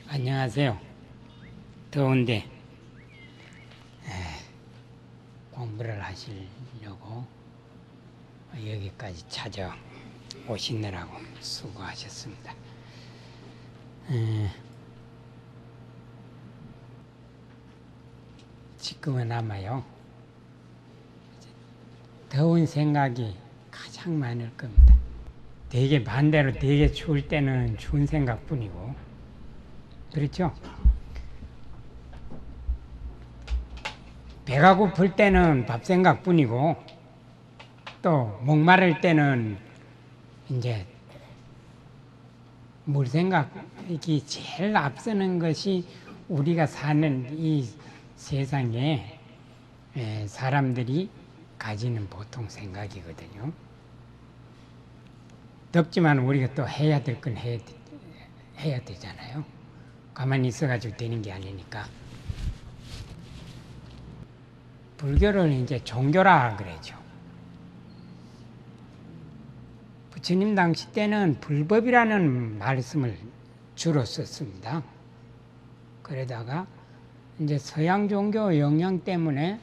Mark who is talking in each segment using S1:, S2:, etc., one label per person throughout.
S1: 안녕하세요. 더운데 공부를 하시려고 여기까지 찾아오시느라고 수고하셨습니다. 지금은 아마요, 더운 생각이 가장 많을 겁니다. 되게 반대로 되게 추울 때는 추운 생각뿐이고, 그렇죠? 배가 고플 때는 밥 생각뿐이고, 또 목마를 때는 이제 물 생각이 제일 앞서는 것이 우리가 사는 이 세상에 사람들이 가지는 보통 생각이거든요. 덥지만 우리가 또 해야 될 건 해야 되잖아요. 가만히 있어가지고 되는 게 아니니까. 불교를 이제 종교라 그러죠. 부처님 당시 때는 불법이라는 말씀을 주로 썼습니다. 그러다가 이제 서양 종교 영향 때문에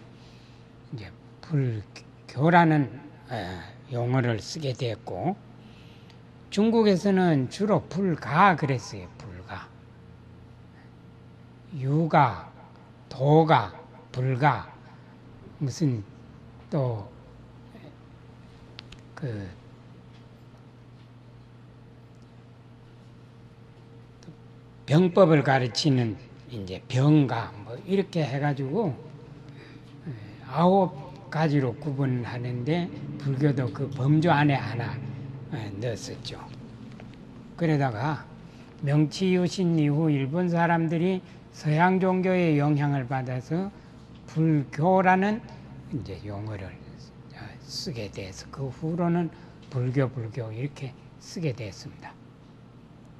S1: 이제 불교라는 용어를 쓰게 됐고, 중국에서는 주로 불가 그랬어요. 불가. 유가, 도가, 불가, 무슨 또 병법을 가르치는 이제 병가 뭐 이렇게 해가지고 9가지로 구분하는데, 불교도 그 범주 안에 하나 넣었었죠. 그러다가 명치유신 이후 일본 사람들이 서양 종교의 영향을 받아서 불교라는 이제 용어를 쓰게 돼서 그 후로는 불교 이렇게 쓰게 됐습니다.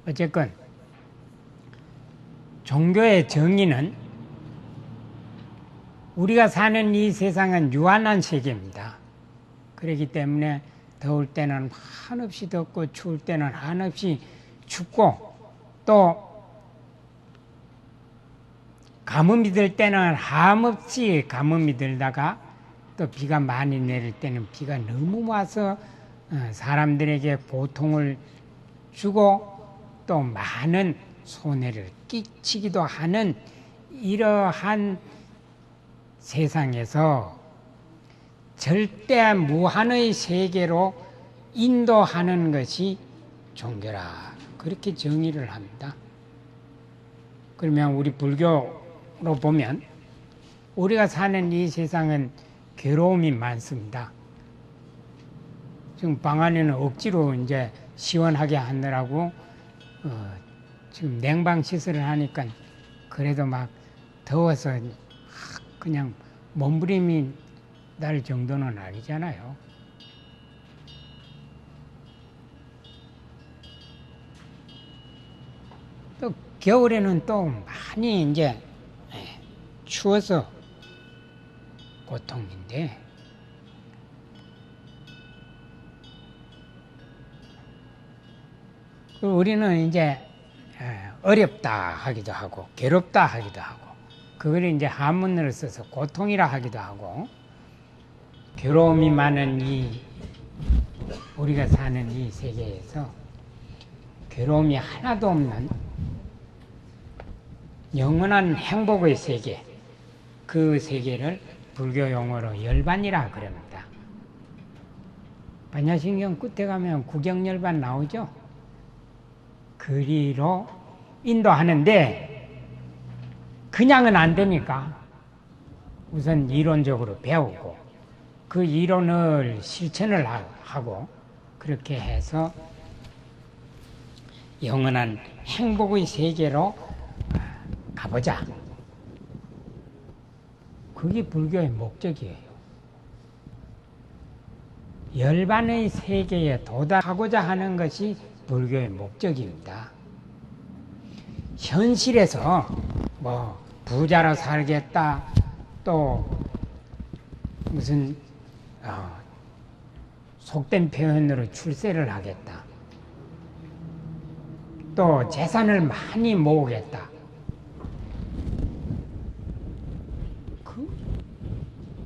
S1: 어쨌건 종교의 정의는, 우리가 사는 이 세상은 유한한 세계입니다. 그렇기 때문에 더울 때는 한없이 덥고 추울 때는 한없이 춥고, 또 가뭄이 들 때는 한없이 가뭄이 들다가 또 비가 많이 내릴 때는 비가 너무 와서 사람들에게 고통을 주고 또 많은 손해를 끼치기도 하는 이러한 세상에서 절대 무한의 세계로 인도하는 것이 종교라, 그렇게 정의를 합니다. 그러면 우리 불교로 보면 우리가 사는 이 세상은 괴로움이 많습니다. 지금 방 안에는 억지로 이제 시원하게 하느라고 지금 냉방 시설을 하니까 그래도 막 더워서 그냥 몸부림이 날 정도는 아니잖아요. 또 겨울에는 또 많이 이제 추워서 고통인데, 우리는 이제 어렵다 하기도 하고 괴롭다 하기도 하고, 그걸 이제 한문으로 써서 고통이라 하기도 하고, 괴로움이 많은 이 우리가 사는 이 세계에서 괴로움이 하나도 없는 영원한 행복의 세계, 그 세계를 불교 용어로 열반이라 그럽니다. 반야신경 끝에 가면 구경열반 나오죠. 그리로 인도하는데 그냥은 안 되니까 우선 이론적으로 배우고 그 이론을 실천을 하고 그렇게 해서 영원한 행복의 세계로 가보자. 그게 불교의 목적이에요. 열반의 세계에 도달하고자 하는 것이 불교의 목적입니다. 현실에서 뭐 부자로 살겠다, 또 무슨 속된 표현으로 출세를 하겠다, 또 재산을 많이 모으겠다.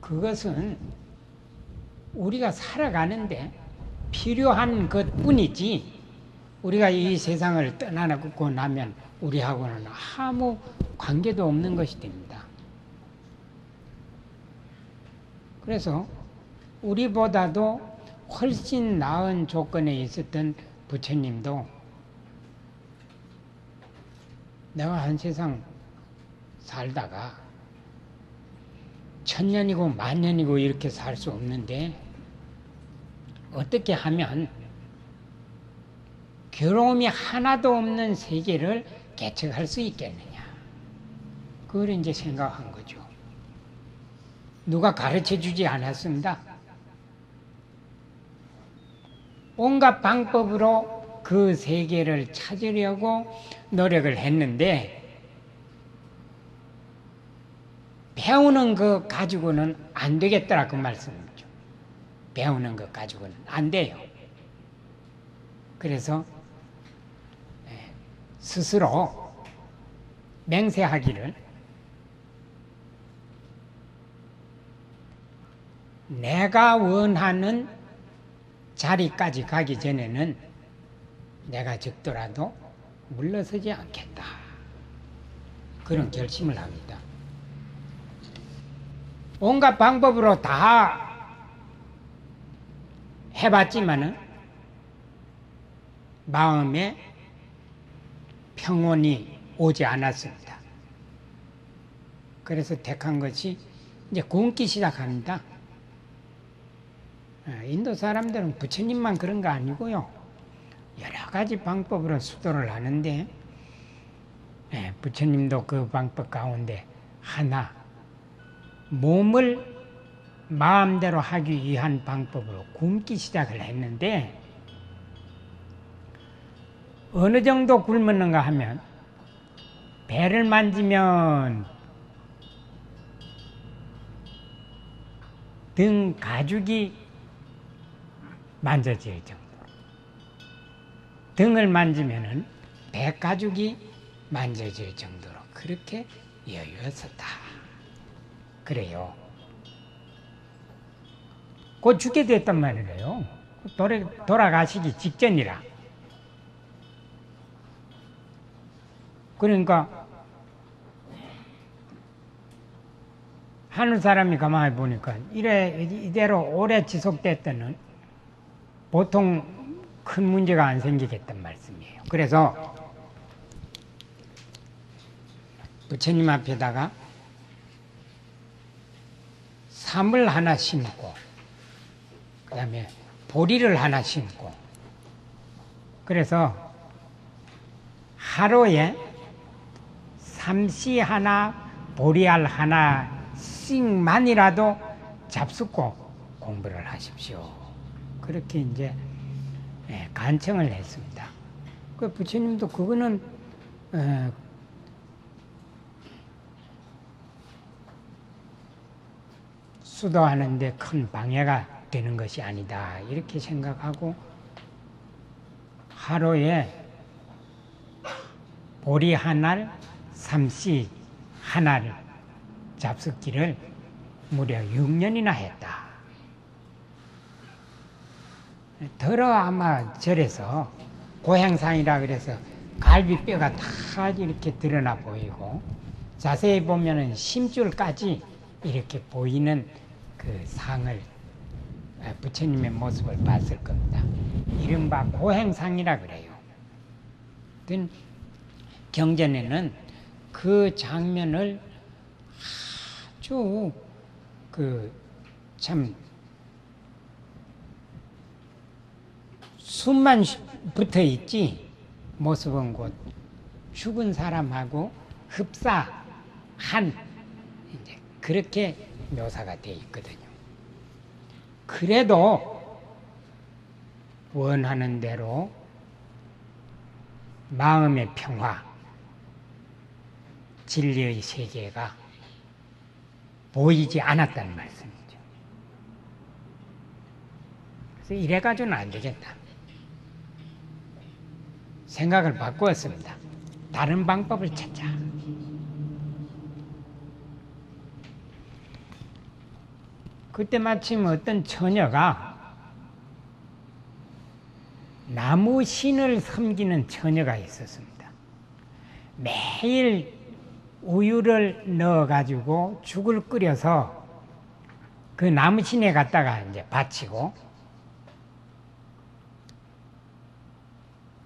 S1: 그것은 우리가 살아가는데 필요한 것뿐이지 우리가 이 세상을 떠나고 나면 우리하고는 아무 관계도 없는 것이 됩니다. 그래서 우리보다도 훨씬 나은 조건에 있었던 부처님도 내가 한 세상 살다가 1000년이고 10,000년이고 이렇게 살 수 없는데 어떻게 하면 괴로움이 하나도 없는 세계를 개척할 수 있겠느냐. 그걸 이제 생각한 거죠. 누가 가르쳐 주지 않았습니다. 온갖 방법으로 그 세계를 찾으려고 노력을 했는데 배우는 것 가지고는 안 되겠더라 그 말씀이죠. 배우는 것 가지고는 안 돼요. 그래서 스스로 맹세하기를 내가 원하는 자리까지 가기 전에는 내가 죽더라도 물러서지 않겠다. 그런 결심을 합니다. 온갖 방법으로 다 해봤지만은 마음에 평온이 오지 않았습니다. 그래서 택한 것이 이제 굶기 시작합니다. 인도 사람들은 부처님만 그런 거 아니고요. 여러 가지 방법으로 수도를 하는데 부처님도 그 방법 가운데 하나, 몸을 마음대로 하기 위한 방법으로 굶기 시작을 했는데 어느 정도 굶었는가 하면 배를 만지면 등 가죽이 만져질 정도로, 등을 만지면은 배 가죽이 만져질 정도로 그렇게 여유였었다. 그래요. 곧 죽게 됐단 말이에요. 돌아가시기 직전이라. 그러니까 하늘 사람이 가만히 보니까 이대로 오래 지속됐다는 보통 큰 문제가 안 생기겠단 말씀이에요. 그래서 부처님 앞에다가 삼을 하나 심고 그 다음에 보리를 하나 심고 그래서 하루에 삼시 하나 보리알 하나씩만이라도 잡숫고 공부를 하십시오. 그렇게 이제 간청을 했습니다. 그 부처님도 그거는 수도하는데 큰 방해가 되는 것이 아니다 이렇게 생각하고 하루에 보리 하나를 삼시 하나를 잡숫기를 무려 6년이나 했다. 더러 아마 절에서 고향상이라 그래서 갈비뼈가 다 이렇게 드러나 보이고 자세히 보면은 심줄까지 이렇게 보이는 그 상을 부처님의 모습을 봤을 겁니다. 이른바 고행상이라 그래요. 경전에는 그 장면을 아주 참 숨만 붙어 있지 모습은 곧 죽은 사람하고 흡사한 이제 그렇게 묘사가 되어 있거든요. 그래도 원하는 대로 마음의 평화, 진리의 세계가 보이지 않았다는 말씀이죠. 그래서 이래가지고는 안 되겠다. 생각을 바꾸었습니다. 다른 방법을 찾자. 그때 마침 어떤 처녀가 나무 신을 섬기는 처녀가 있었습니다. 매일 우유를 넣어가지고 죽을 끓여서 그 나무 신에 갖다가 이제 바치고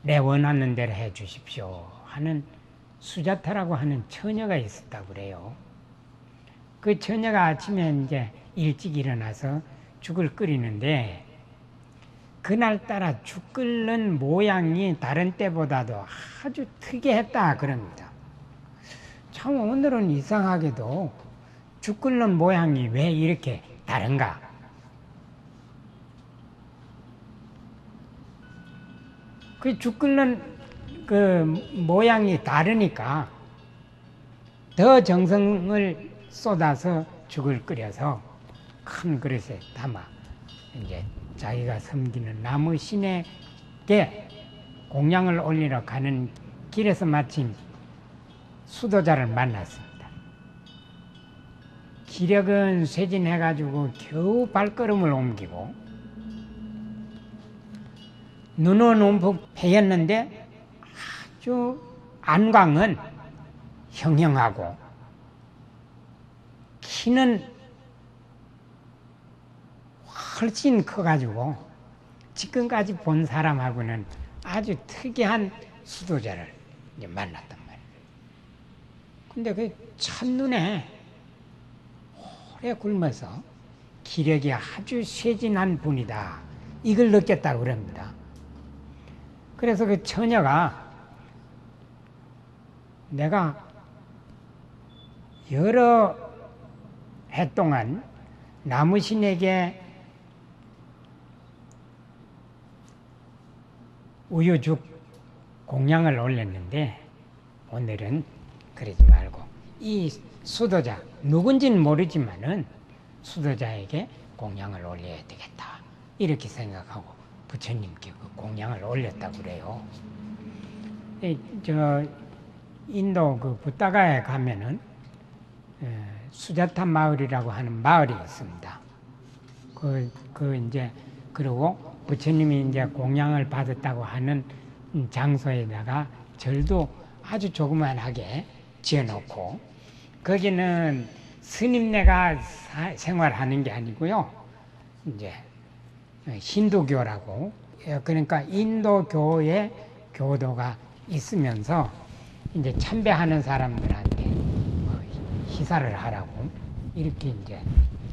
S1: 내 원하는 대로 해 주십시오 하는 수자타라고 하는 처녀가 있었다고 그래요. 그 처녀가 아침에 이제 일찍 일어나서 죽을 끓이는데 그날따라 죽 끓는 모양이 다른 때보다도 아주 특이했다 그럽니다. 참 오늘은 이상하게도 죽 끓는 모양이 왜 이렇게 다른가? 그 죽 끓는 그 모양이 다르니까 더 정성을 쏟아서 죽을 끓여서 큰 그릇에 담아 이제 자기가 섬기는 나무 신에게 공양을 올리러 가는 길에서 마침 수도자를 만났습니다. 기력은 쇠진해가지고 겨우 발걸음을 옮기고 눈은 움푹 패였는데 아주 안광은 형형하고 키는 훨씬 커가지고 지금까지 본 사람하고는 아주 특이한 수도자를 이제 만났단 말이에요. 근데 그 첫눈에 오래 굶어서 기력이 아주 쇠진한 분이다. 이걸 느꼈다고 그럽니다. 그래서 그 처녀가 내가 여러 해 동안 나무신에게 우유죽 공양을 올렸는데 오늘은 그러지 말고 이 수도자 누군지는 모르지만은 수도자에게 공양을 올려야 되겠다 이렇게 생각하고 부처님께 그 공양을 올렸다고 그래요. 저 인도 그 부타가에 가면은 수자타 마을이라고 하는 마을이 있습니다. 이제 그리고 부처님이 이제 공양을 받았다고 하는 장소에다가 절도 아주 조그만하게 지어놓고 거기는 스님네가 생활하는 게 아니고요. 이제 힌두교라고 그러니까 인도교의 교도가 있으면서 이제 참배하는 사람들한테 시사를 하라고 이렇게 이제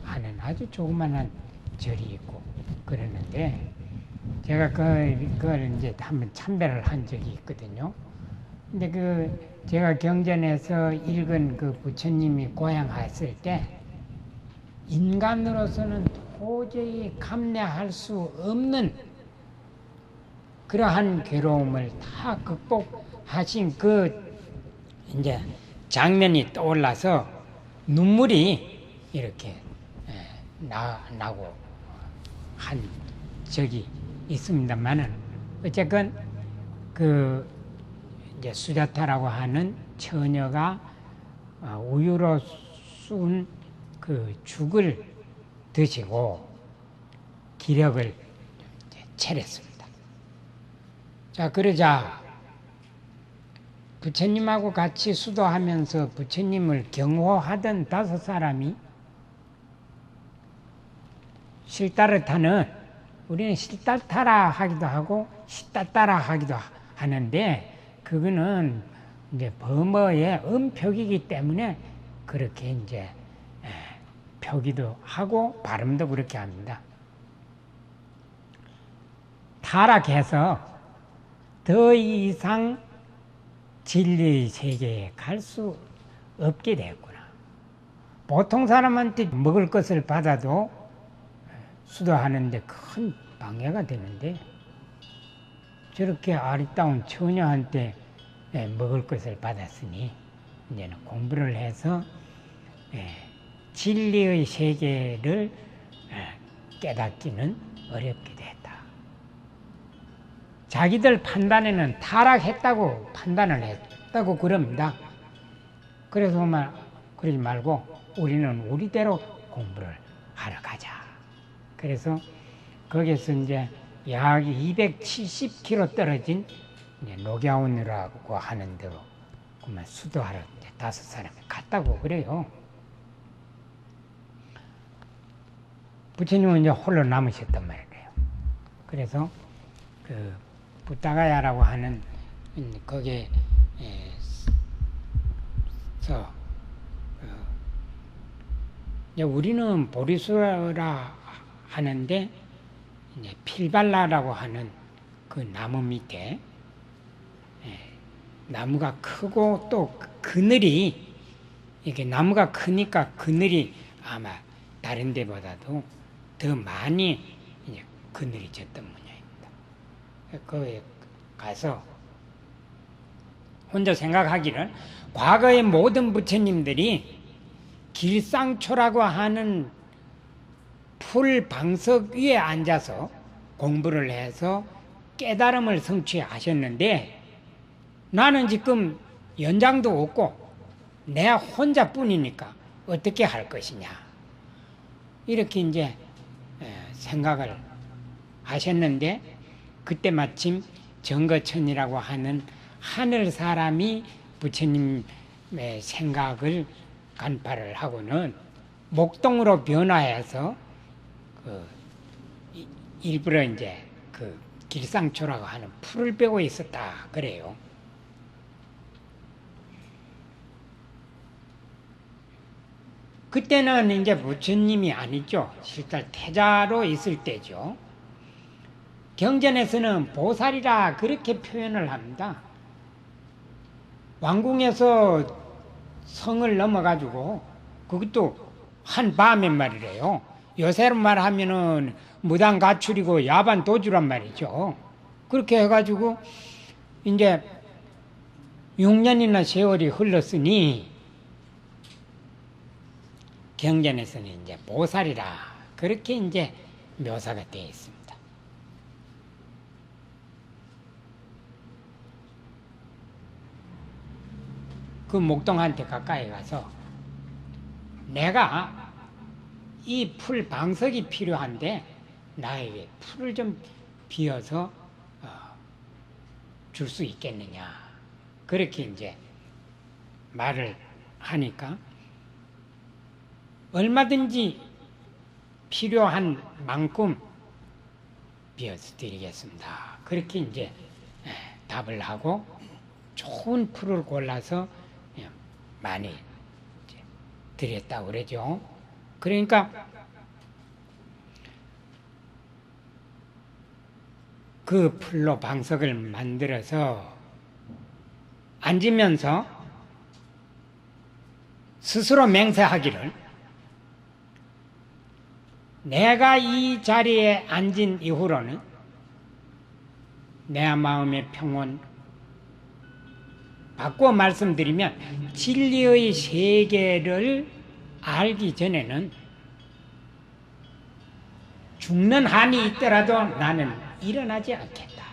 S1: 하는 아주 조그만한 절이 있고 그러는데 제가 그걸 이제 한번 참배를 한 적이 있거든요. 근데 제가 경전에서 읽은 그 부처님이 고향했을 때 인간으로서는 도저히 감내할 수 없는 그러한 괴로움을 다 극복하신 그 이제 장면이 떠올라서 눈물이 이렇게 나고 한 적이 있습니다만은 어쨌건 이제 수자타라고 하는 처녀가 우유로 쏜 그 죽을 드시고 기력을 차렸습니다. 자, 그러자 부처님하고 같이 수도하면서 부처님을 경호하던 5 사람이 실타르타는 우리는 실타타라 하기도 하고 시타따라 하기도 하는데 그거는 이제 범어의 음표기이기 때문에 그렇게 이제 표기도 하고 발음도 그렇게 합니다. 타락해서 더 이상 진리의 세계에 갈 수 없게 됐구나. 보통 사람한테 먹을 것을 받아도 수도하는데 큰 방해가 되는데 저렇게 아리따운 처녀한테 먹을 것을 받았으니 이제는 공부를 해서 진리의 세계를 깨닫기는 어렵게 됐다. 자기들 판단에는 타락했다고 판단을 했다고 그럽니다. 그래서 그러지 말고 우리는 우리대로 공부를 하러 가자. 그래서 거기서 이제 약 270km 떨어진 이제 녹야원이라고 하는 데로 그만 수도하러 이제 5사람이 갔다고 그래요. 부처님은 이제 홀로 남으셨단 말이에요. 그래서 그 부타가야라고 하는 거기에서 이제 우리는 보리수라 하는데 이제 필발라라고 하는 그 나무 밑에 나무가 크고 또 그늘이 이게 나무가 크니까 그늘이 아마 다른 데보다도 더 많이 이제 그늘이 졌던 모양입니다. 거기에 가서 혼자 생각하기를 과거의 모든 부처님들이 길상초라고 하는 풀 방석 위에 앉아서 공부를 해서 깨달음을 성취하셨는데 나는 지금 연장도 없고 내 혼자뿐이니까 어떻게 할 것이냐 이렇게 이제 생각을 하셨는데 그때 마침 정거천이라고 하는 하늘 사람이 부처님의 생각을 간파를 하고는 목동으로 변화해서 일부러 이제 그 길상초라고 하는 풀을 빼고 있었다 그래요. 그때는 이제 부처님이 아니죠. 실제 태자로 있을 때죠. 경전에서는 보살이라 그렇게 표현을 합니다. 왕궁에서 성을 넘어가지고 그것도 한 밤에 말이래요. 요새로 말하면은 무당 가출이고 야반 도주란 말이죠. 그렇게 해가지고 이제 6년이나 세월이 흘렀으니 경전에서는 이제 보살이라 그렇게 이제 묘사가 되어 있습니다. 그 목동한테 가까이 가서 내가 이 풀 방석이 필요한데 나에게 풀을 좀 비워서 줄 수 있겠느냐 그렇게 이제 말을 하니까 얼마든지 필요한 만큼 비워서 드리겠습니다. 그렇게 이제 답을 하고 좋은 풀을 골라서 많이 드렸다고 그러죠. 그러니까 그 풀로 방석을 만들어서 앉으면서 스스로 맹세하기를 내가 이 자리에 앉은 이후로는 내 마음의 평온 바꿔 말씀드리면 진리의 세계를 알기 전에는 죽는 한이 있더라도 나는 일어나지 않겠다.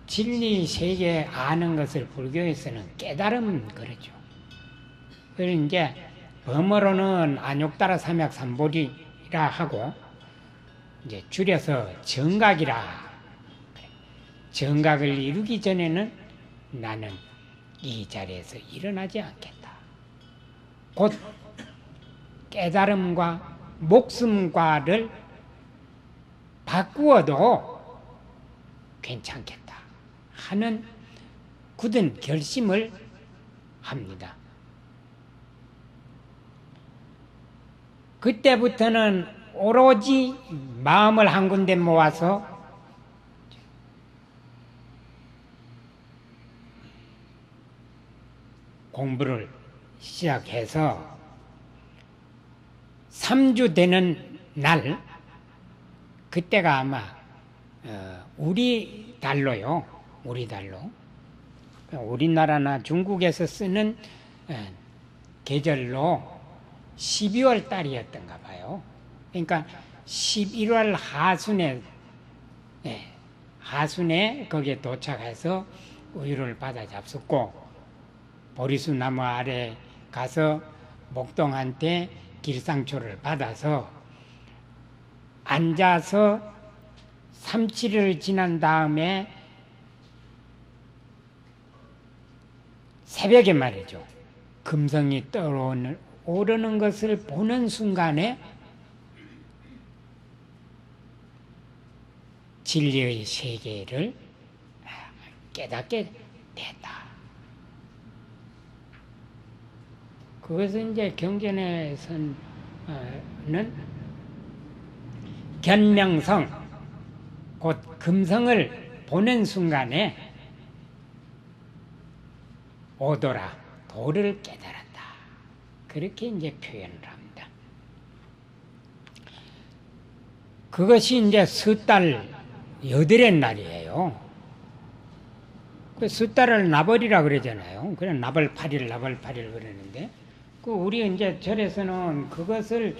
S1: 진리 세계 아는 것을 불교에서는 깨달음 그러죠. 그래서 이제 범어로는 안욕따라 삼약 삼보리라 하고 이제 줄여서 정각이라. 정각을 이루기 전에는 나는 이 자리에서 일어나지 않겠다. 곧 깨달음과 목숨과를 바꾸어도 괜찮겠다 하는 굳은 결심을 합니다. 그때부터는 오로지 마음을 한 군데 모아서 공부를 시작해서 3주 되는 날, 그때가 아마 우리 달로요. 우리 달로. 우리나라나 중국에서 쓰는 계절로 12월 달이었던가 봐요. 그러니까 11월 하순에 거기에 도착해서 우유를 받아 잡숫고 보리수 나무 아래 가서 목동한테 길상초를 받아서 앉아서 3-7일 지난 다음에 새벽에 말이죠. 금성이 오르는 것을 보는 순간에 진리의 세계를 깨닫게 됐다. 그것은 이제 경전에서는 견명성, 곧 금성을 보는 순간에 오도라, 도를 깨달았다. 그렇게 이제 표현을 합니다. 그것이 이제 숫달 8의 날이에요. 그 숫달을 나벌이라 그러잖아요. 그래 나벌 8일 그러는데, 우리 이제 절에서는 그것을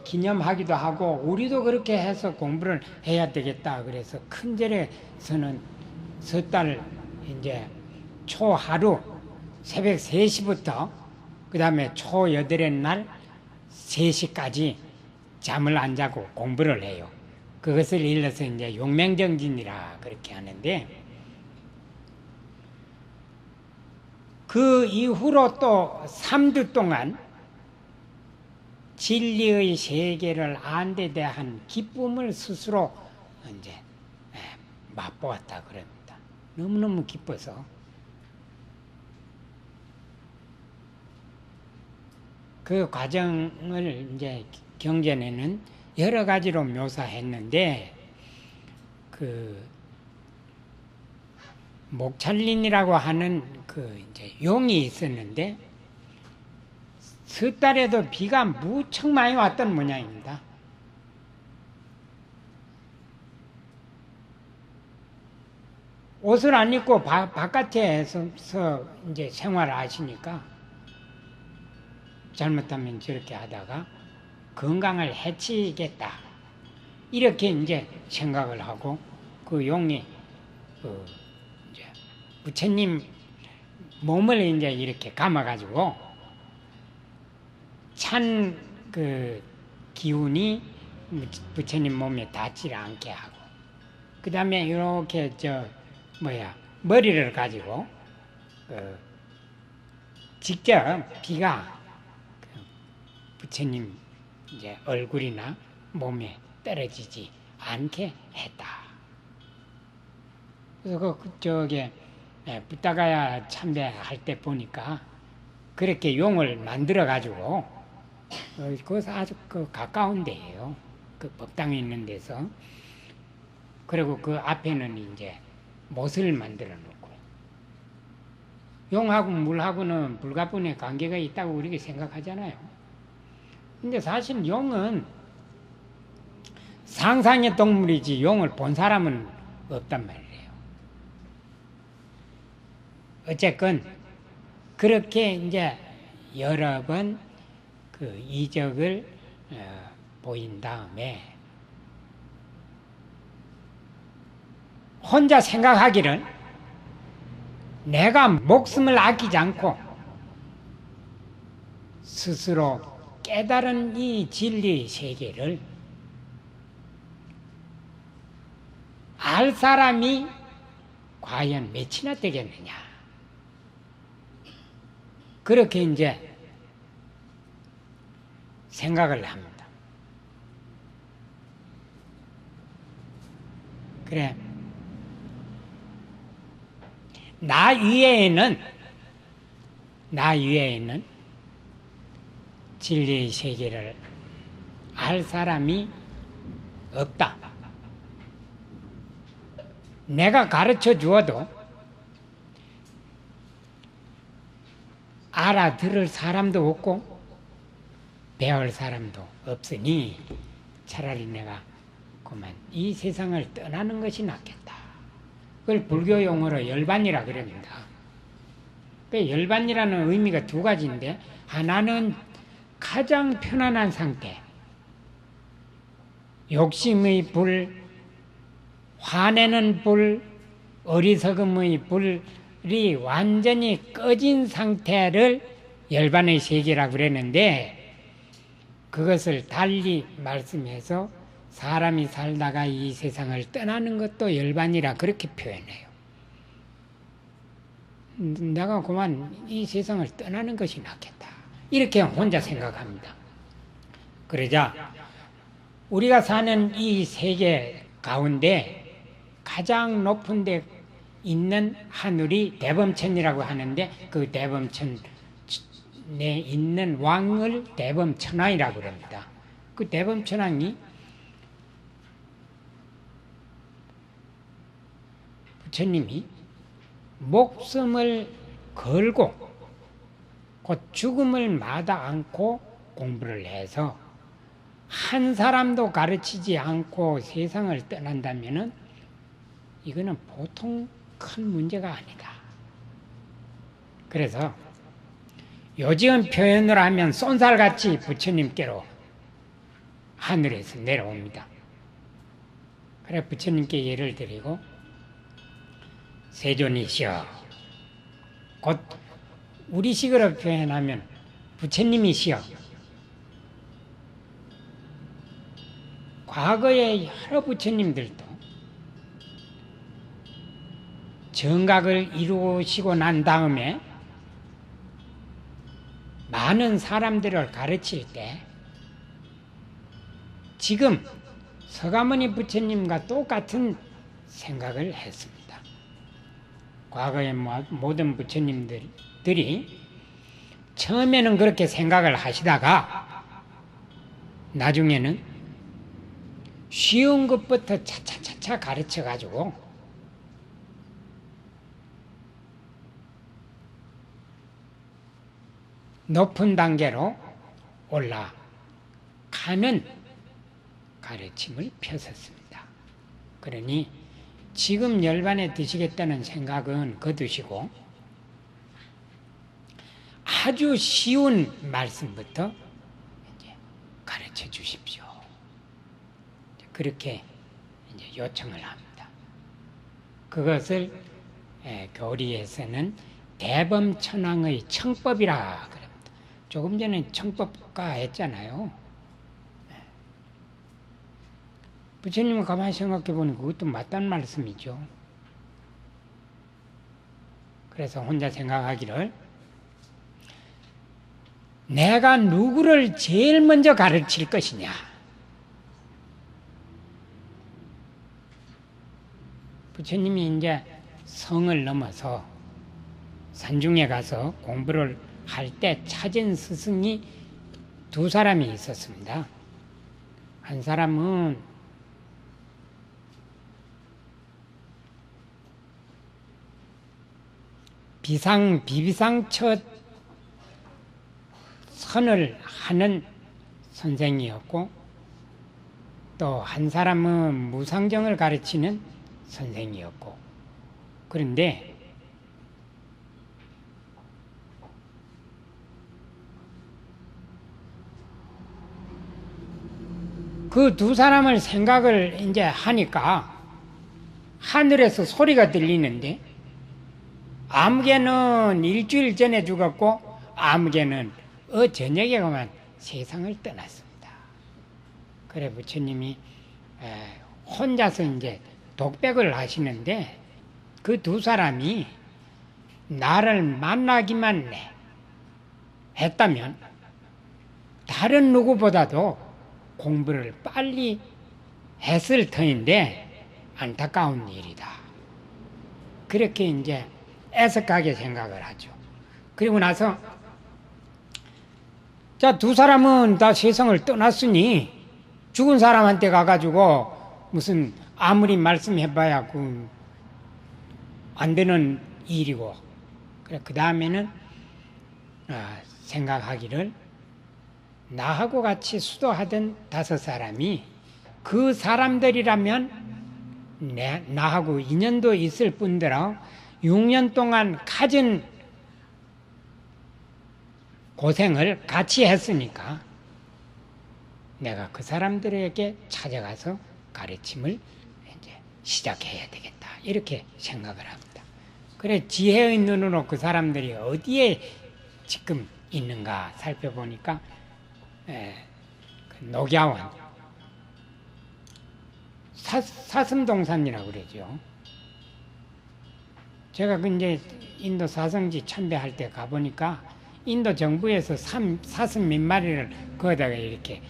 S1: 기념하기도 하고, 우리도 그렇게 해서 공부를 해야 되겠다. 그래서 큰 절에서는 숫달 이제 초하루 새벽 3시부터 그 다음에 초 8의 날 3시까지 잠을 안 자고 공부를 해요. 그것을 일러서 이제 용맹정진이라 그렇게 하는데, 그 이후로 또 3주 동안 진리의 세계를 안 데 대한 기쁨을 스스로 이제 맛보았다 그럽니다. 너무너무 기뻐서. 그 과정을 이제 경전에는 여러 가지로 묘사했는데, 목찰린이라고 하는 이제 용이 있었는데, 섣달에도 비가 무척 많이 왔던 모양입니다. 옷을 안 입고 바깥에서 이제 생활을 하시니까 잘못하면 저렇게 하다가 건강을 해치겠다. 이렇게 이제 생각을 하고, 그 용이 이제 부처님 몸을 이제 이렇게 감아가지고 찬 기운이 부처님 몸에 닿지 않게 하고, 그 다음에 이렇게 머리를 가지고 직접 비가 부처님 이제 얼굴이나 몸에 떨어지지 않게 했다. 그래서 부다가야 참배할 때 보니까 그렇게 용을 만들어 가지고 그것은 아주 가까운 데예요. 그 법당에 있는 데서. 그리고 그 앞에는 이제 못을 만들어 놓고, 용하고 물하고는 불가분의 관계가 있다고 우리가 생각하잖아요. 근데 사실 용은 상상의 동물이지 용을 본 사람은 없단 말이에요. 어쨌건 그렇게 이제 여러 번 이적을 보인 다음에 혼자 생각하기를 내가 목숨을 아끼지 않고 스스로 깨달은 이 진리의 세계를 알 사람이 과연 몇이나 되겠느냐. 그렇게 이제 생각을 합니다. 그래, 나 위에는 진리의 세계를 알 사람이 없다. 내가 가르쳐 주어도 알아들을 사람도 없고 배울 사람도 없으니 차라리 내가 그만 이 세상을 떠나는 것이 낫겠다. 그걸 불교 용어로 열반이라 그럽니다. 그 열반이라는 의미가 두 가지인데, 하나는 가장 편안한 상태, 욕심의 불, 화내는 불, 어리석음의 불이 완전히 꺼진 상태를 열반의 세계라고 그랬는데, 그것을 달리 말씀해서 사람이 살다가 이 세상을 떠나는 것도 열반이라 그렇게 표현해요. 내가 그만 이 세상을 떠나는 것이 낫겠다. 이렇게 혼자 생각합니다. 그러자 우리가 사는 이 세계 가운데 가장 높은 데 있는 하늘이 대범천이라고 하는데, 그 대범천에 있는 왕을 대범천왕이라고 합니다. 그 대범천왕이 부처님이 목숨을 걸고 곧 죽음을 마다 않고 공부를 해서 한 사람도 가르치지 않고 세상을 떠난다면은 이거는 보통 큰 문제가 아니다. 그래서 요즘 표현을 하면 쏜살같이 부처님께로 하늘에서 내려옵니다. 그래 부처님께 예를 드리고, 세존이시여, 곧 우리식으로 표현하면 부처님이시여, 과거의 여러 부처님들도 정각을 이루시고 난 다음에 많은 사람들을 가르칠 때 지금 서가모니 부처님과 똑같은 생각을 했습니다. 과거의 모든 부처님들이 처음에는 그렇게 생각을 하시다가 나중에는 쉬운 것부터 차차차차 가르쳐가지고 높은 단계로 올라가는 가르침을 펴섰습니다. 그러니 지금 열반에 드시겠다는 생각은 거두시고 아주 쉬운 말씀부터 이제 가르쳐 주십시오. 그렇게 이제 요청을 합니다. 그것을 교리에서는 대범천왕의 청법이라 그럽니다. 조금 전에 청법가 했잖아요. 부처님은 가만히 생각해 보니 그것도 맞다는 말씀이죠. 그래서 혼자 생각하기를, 내가 누구를 제일 먼저 가르칠 것이냐. 부처님이 이제 성을 넘어서 산중에 가서 공부를 할 때 찾은 스승이 두 사람이 있었습니다. 한 사람은 비비상첫 선을 하는 선생이었고, 또 한 사람은 무상정을 가르치는 선생이었고, 그런데 그 두 사람을 생각을 이제 하니까 하늘에서 소리가 들리는데, 아무개는 일주일 전에 죽었고 아무개는 저녁에 그만 세상을 떠났습니다. 그래 부처님이 혼자서 이제 독백을 하시는데, 그 두 사람이 나를 만나기만 했다면 다른 누구보다도 공부를 빨리 했을 터인데 안타까운 일이다. 그렇게 이제 애석하게 생각을 하죠. 그리고 나서 자, 두 사람은 다 세상을 떠났으니 죽은 사람한테 가가지고 무슨 아무리 말씀해봐야 안 되는 일이고, 그래 그 다음에는 생각하기를 나하고 같이 수도하던 5사람이 그 사람들이라면 나하고 인연도 있을 뿐더러 6년 동안 가진 고생을 같이 했으니까 내가 그 사람들에게 찾아가서 가르침을 이제 시작해야 되겠다. 이렇게 생각을 합니다. 그래 지혜의 눈으로 그 사람들이 어디에 지금 있는가 살펴보니까 녹야원 사슴동산이라고 그러죠. 제가 이제 인도 사성지 참배할 때 가보니까 인도 정부에서 사슴 몇 마리를 거기다가 이렇게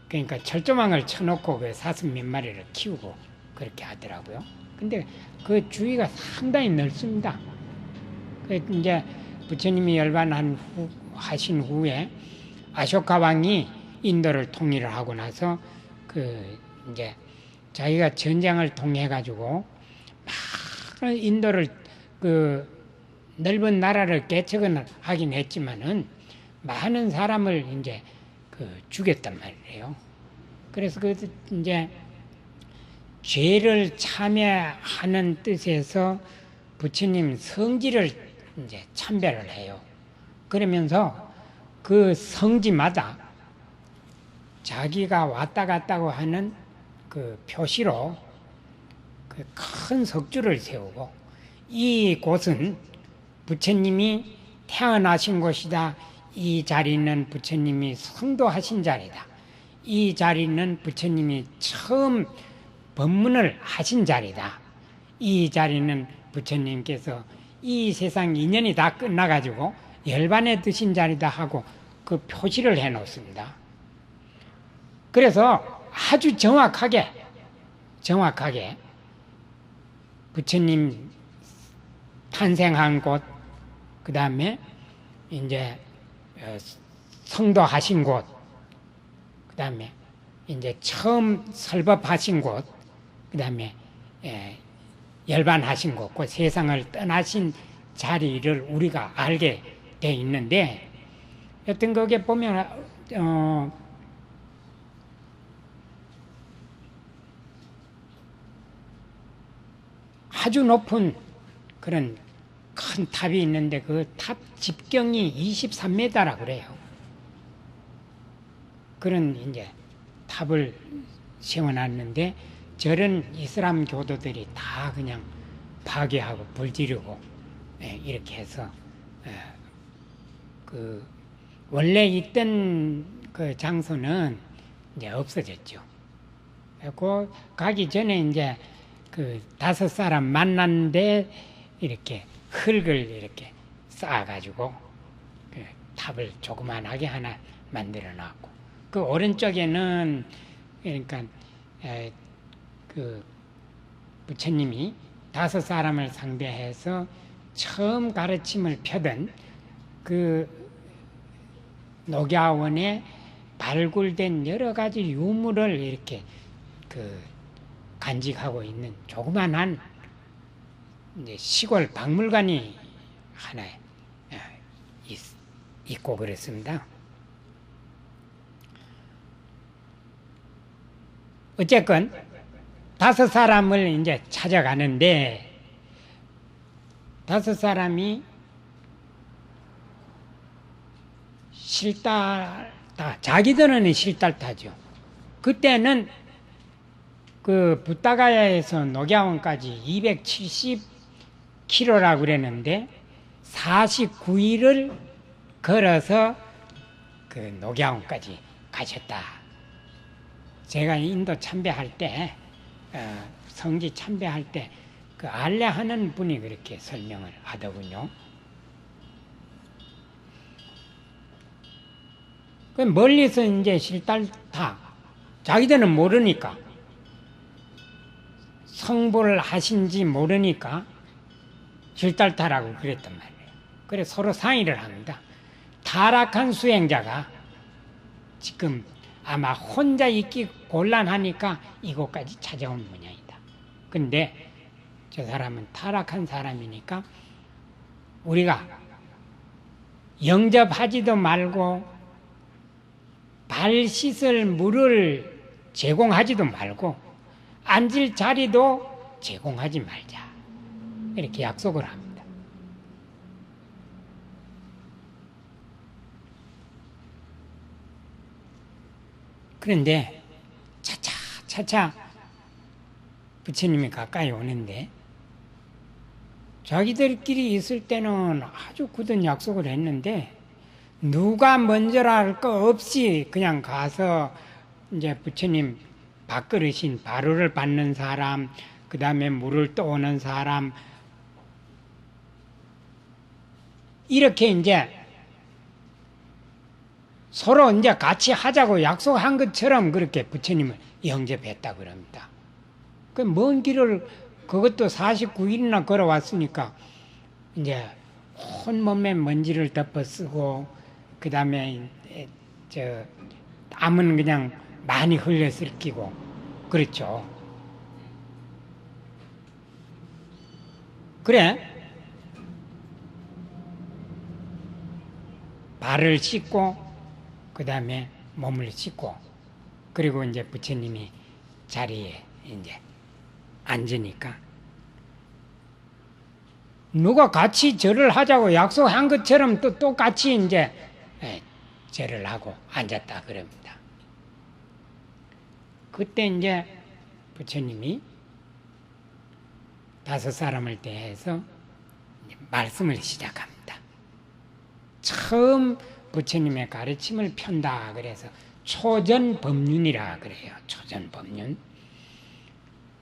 S1: 그러니까 철조망을 쳐놓고 그 사슴 몇 마리를 키우고 그렇게 하더라고요. 근데 그 주위가 상당히 넓습니다. 그 이제 부처님이 하신 후에 아쇼카 왕이 인도를 통일을 하고 나서 이제 자기가 전쟁을 통해 가지고 막 인도를 넓은 나라를 개척은 하긴 했지만은 많은 사람을 이제 죽였단 말이에요. 그래서 이제 죄를 참여하는 뜻에서 부처님 성지를 이제 참배를 해요. 그러면서 그 성지마다 자기가 왔다 갔다고 하는 그 표시로 그 큰 석주를 세우고 이 곳은 부처님이 태어나신 곳이다. 이 자리는 부처님이 성도하신 자리다. 이 자리는 부처님이 처음 법문을 하신 자리다. 이 자리는 부처님께서 이 세상 인연이 다 끝나가지고 열반에 드신 자리다 하고 그 표시를 해놓습니다. 그래서 아주 정확하게 부처님 탄생한 곳, 그 다음에 이제 성도하신 곳, 그 다음에 이제 처음 설법하신 곳, 그 다음에 열반하신 곳, 그 세상을 떠나신 자리를 우리가 알게 돼 있는데, 여튼 거기에 보면 아주 높은 그런 큰 탑이 있는데 그 탑 집경이 23m라 그래요. 그런 이제 탑을 세워놨는데 저런 이슬람 교도들이 다 그냥 파괴하고 불 지르고 이렇게 해서 그 원래 있던 그 장소는 이제 없어졌죠. 그 가기 전에 이제 그 5사람 만났는데 이렇게 흙을 이렇게 쌓아가지고 그 탑을 조그만하게 하나 만들어 놨고, 그 오른쪽에는 그러니까 그 부처님이 5사람을 상대해서 처음 가르침을 펴던 그 녹야원에 발굴된 여러 가지 유물을 이렇게 간직하고 있는 조그만한 이제 시골 박물관이 하나 있고 그랬습니다. 어쨌건 5사람을 이제 찾아가는데 5사람이 자기들은 실달타죠. 그때는 그 부타가야에서 녹야원까지 270km라고 그랬는데 49일을 걸어서 그 녹야원까지 가셨다. 제가 인도 참배할 때 성지 참배할 때 그 알레하는 분이 그렇게 설명을 하더군요. 그 멀리서 이제 실달타, 자기들은 모르니까, 성불을 하신지 모르니까 실달타라고 그랬단 말이에요. 그래서 서로 상의를 합니다. 타락한 수행자가 지금 아마 혼자 있기 곤란하니까 이곳까지 찾아온 모양이다. 근데 저 사람은 타락한 사람이니까 우리가 영접하지도 말고 발 씻을 물을 제공하지도 말고 앉을 자리도 제공하지 말자. 이렇게 약속을 합니다. 그런데 차차 부처님이 가까이 오는데 자기들끼리 있을 때는 아주 굳은 약속을 했는데 누가 먼저라 할 거 없이 그냥 가서 이제 부처님 밥그릇인 바루를 받는 사람, 그 다음에 물을 떠오는 사람, 이렇게 이제 서로 이제 같이 하자고 약속한 것처럼 그렇게 부처님을 영접했다고 그럽니다. 그 먼 길을 그것도 49일이나 걸어왔으니까 이제 온몸에 먼지를 덮어 쓰고 그 다음에 땀은 그냥 많이 흘려 슬기고 그렇죠. 그래 발을 씻고 그 다음에 몸을 씻고 그리고 이제 부처님이 자리에 이제 앉으니까 누가 같이 절을 하자고 약속한 것처럼 또 똑같이 이제 절을 하고 앉았다 그럽니다. 그때 이제 부처님이 5사람을 대해서 말씀을 시작합니다. 처음 부처님의 가르침을 편다 그래서 초전법륜이라 그래요. 초전법륜.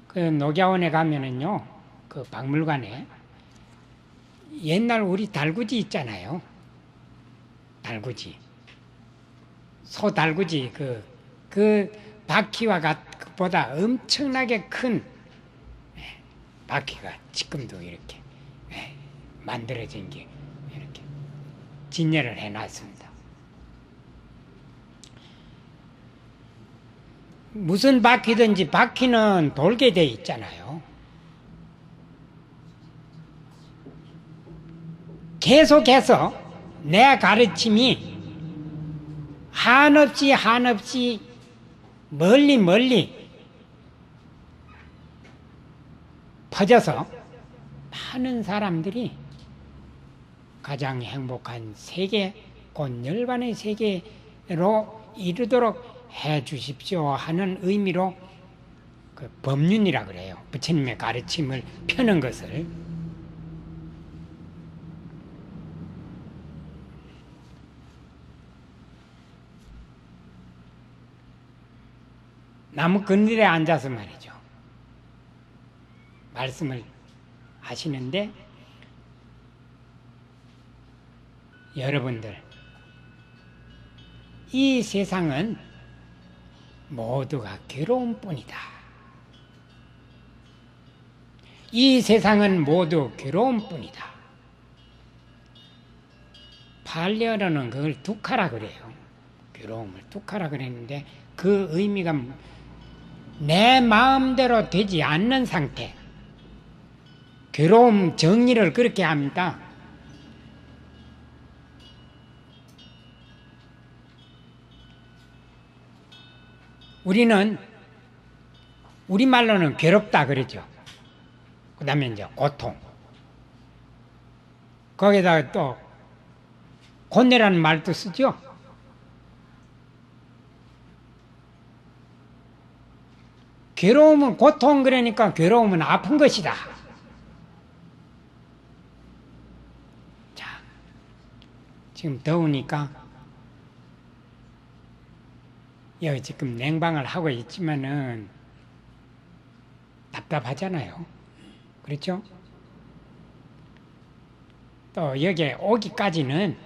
S1: 그 녹야원에 가면은요, 그 박물관에 옛날 우리 달구지 있잖아요. 달구지. 소달구지, 그 바퀴와 같보다 엄청나게 큰 바퀴가 지금도 이렇게 만들어진 게 이렇게 진열을 해놨습니다. 무슨 바퀴든지 바퀴는 돌게 돼 있잖아요. 계속해서 내 가르침이 한없이 멀리 퍼져서 많은 사람들이 가장 행복한 세계, 곧 열반의 세계로 이르도록 해 주십시오 하는 의미로 그 법륜이라 그래요. 부처님의 가르침을 펴는 것을. 나무 그늘에 앉아서 말이죠. 말씀을 하시는데 여러분들 이 세상은 모두가 괴로운 뿐이다. 이 세상은 모두 괴로운 뿐이다. 팔려로는 그걸 두카라 그래요. 괴로움을 두카라 그랬는데 그 의미가 내 마음대로 되지 않는 상태. 괴로움 정리를 그렇게 합니다. 우리는 우리말로는 괴롭다 그러죠. 그 다음에 이제 고통. 거기다가 또 곤내라는 말도 쓰죠. 괴로움은 고통 그러니까 괴로움은 아픈 것이다. 자, 지금 더우니까 여기 지금 냉방을 하고 있지만은 답답하잖아요. 그렇죠? 또 여기에 오기까지는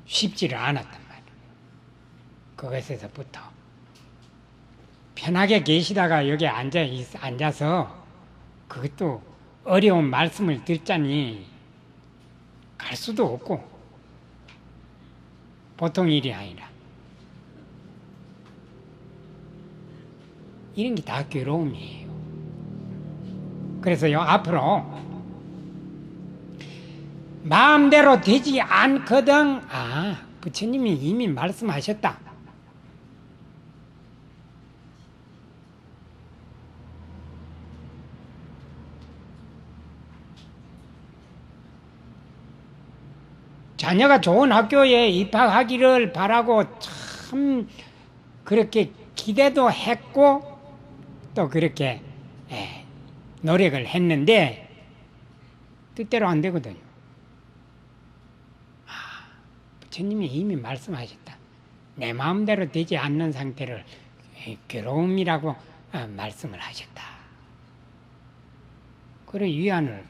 S1: 쉽지를 않았단 말이에요. 그것에서부터 편하게 계시다가 여기 앉아서 그것도 어려운 말씀을 듣자니 갈 수도 없고 보통 일이 아니라 이런 게 다 괴로움이에요. 그래서요, 앞으로 마음대로 되지 않거든. 부처님이 이미 말씀하셨다. 자녀가 좋은 학교에 입학하기를 바라고 참 그렇게 기대도 했고 또 그렇게 노력을 했는데 뜻대로 안 되거든요. 부처님이 이미 말씀하셨다. 내 마음대로 되지 않는 상태를 괴로움이라고 말씀을 하셨다. 그래 위안을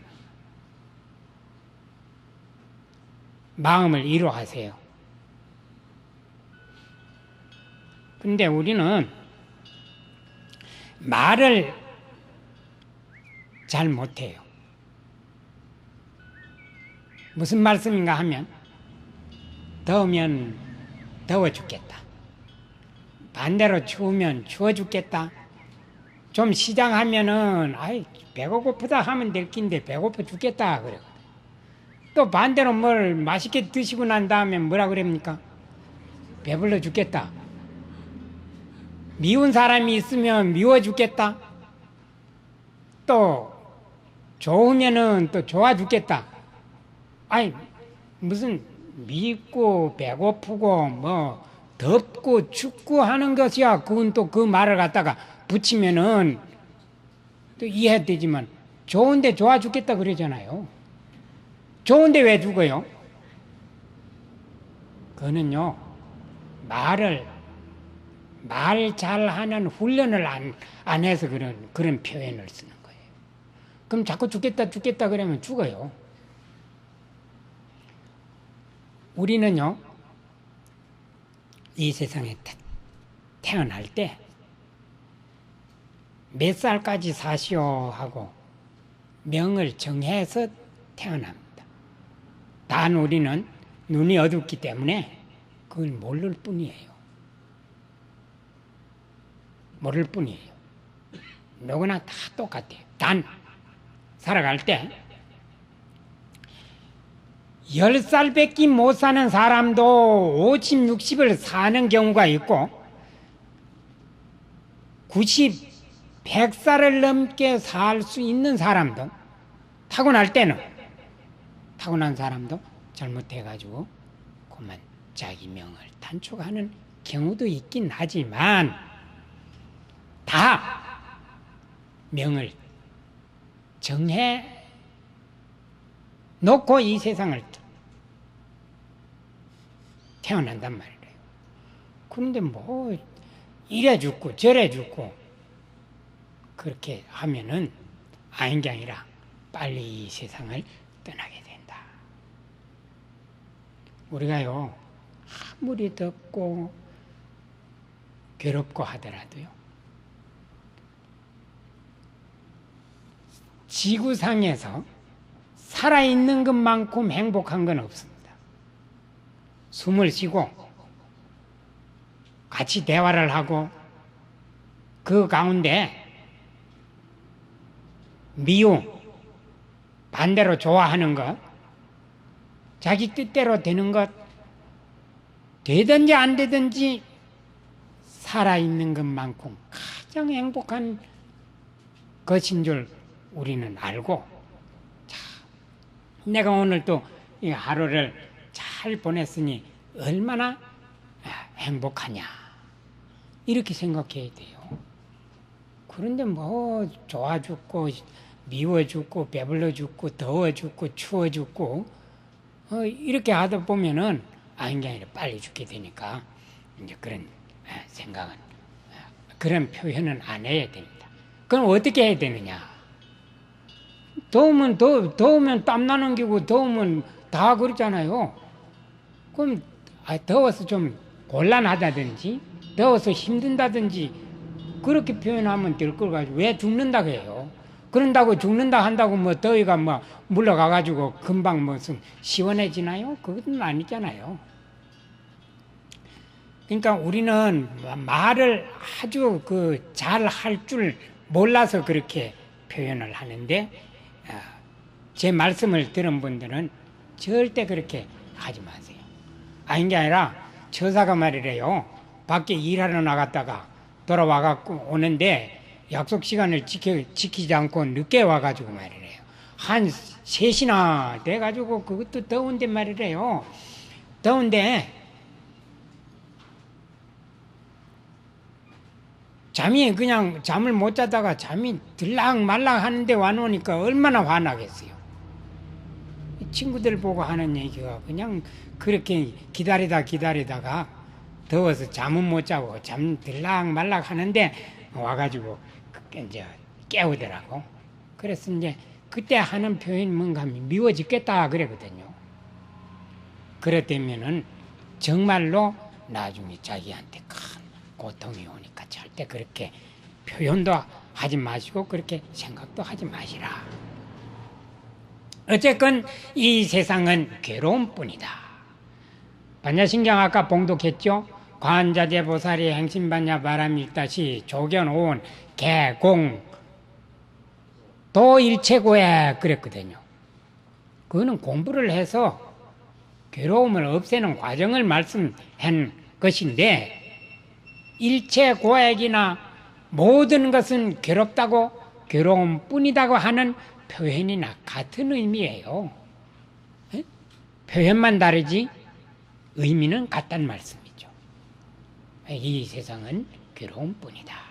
S1: 마음을 이루하세요. 근데 우리는 말을 잘 못해요. 무슨 말씀인가 하면 더우면 더워 죽겠다. 반대로 추우면 추워 죽겠다. 좀 시장하면은 배가 고프다 하면 될 낀데 배고파 죽겠다 그래. 또 반대로 뭘 맛있게 드시고 난 다음에 뭐라 그럽니까? 배불러 죽겠다. 미운 사람이 있으면 미워 죽겠다. 또 좋으면은 또 좋아 죽겠다. 무슨 밉고 배고프고 뭐 덥고 춥고 하는 것이야. 그건 또 그 말을 갖다가 붙이면은 또 이해되지만 좋은데 좋아 죽겠다 그러잖아요. 좋은데 왜 죽어요? 그거는요, 말 잘하는 훈련을 안 해서 그런 표현을 쓰는 거예요. 그럼 자꾸 죽겠다 그러면 죽어요. 우리는요, 이 세상에 태어날 때 몇 살까지 사시오 하고 명을 정해서 태어납니다. 단 우리는 눈이 어둡기 때문에 그걸 모를 뿐이에요. 모를 뿐이에요. 누구나 다 똑같아요. 단 살아갈 때 10살밖에 못 사는 사람도 50, 60을 사는 경우가 있고 90, 100살을 넘게 살 수 있는 사람도 타고난 사람도 잘못해가지고 그만 자기 명을 단축하는 경우도 있긴 하지만 다 명을 정해 놓고 이 세상을 태어난단 말이에요. 그런데 뭐 이래 죽고 저래 죽고 그렇게 하면은 아닌 게 아니라 빨리 이 세상을 떠나게 된다. 우리가요, 아무리 덥고 괴롭고 하더라도요, 지구상에서 살아있는 것만큼 행복한 건 없습니다. 숨을 쉬고 같이 대화를 하고 그 가운데 미움, 반대로 좋아하는 것, 자기 뜻대로 되는 것, 되든지 안 되든지 살아있는 것만큼 가장 행복한 것인 줄 우리는 알고, 자, 내가 오늘 또 이 하루를 잘 보냈으니 얼마나 행복하냐 이렇게 생각해야 돼요. 그런데 뭐 좋아 죽고 미워 죽고 배불러 죽고 더워 죽고 추워 죽고 이렇게 하다 보면은 아닌 게 아니라 빨리 죽게 되니까 이제 그런 생각은 그런 표현은 안 해야 됩니다. 그럼 어떻게 해야 되느냐? 더우면 땀 나는 기고 더우면 다 그러잖아요. 그럼 더워서 좀 곤란하다든지 더워서 힘든다든지 그렇게 표현하면 될 걸 가지고 왜 죽는다고 해요? 그런다고 죽는다 한다고 뭐 더위가 뭐 물러가가지고 금방 무슨 시원해지나요? 그건 아니잖아요. 그러니까 우리는 말을 아주 그 잘 할 줄 몰라서 그렇게 표현을 하는데 제 말씀을 들은 분들은 절대 그렇게 하지 마세요. 아닌 게 아니라 처사가 말이래요. 밖에 일하러 나갔다가 돌아와갖고 오는데 약속 시간을 지키지 않고 늦게 와가지고 말이래요. 한 3시나 돼가지고 그것도 더운데 말이래요. 더운데 잠이 그냥 잠을 못 자다가 잠이 들락말락 하는데 와놓으니까 얼마나 화나겠어요. 친구들 보고 하는 얘기가 그냥 그렇게 기다리다가 더워서 잠은 못 자고 잠 들락말락 하는데 와가지고 이제 깨우더라고. 그래서 이제 그때 하는 표현이 뭔가 미워 죽겠다 그러거든요. 그렇다면은 정말로 나중에 자기한테 큰 고통이 오니까 절대 그렇게 표현도 하지 마시고 그렇게 생각도 하지 마시라. 어쨌건 이 세상은 괴로움뿐이다. 반야신경 아까 봉독했죠? 관자재 보살이 행신반야 바람이 있다시 조견온 개공 도일체고에 그랬거든요. 그거는 공부를 해서 괴로움을 없애는 과정을 말씀한 것인데 일체고액이나 모든 것은 괴롭다고 괴로움뿐이다고 하는 표현이나 같은 의미예요. 에? 표현만 다르지 의미는 같단 말씀이죠. 이 세상은 괴로움뿐이다.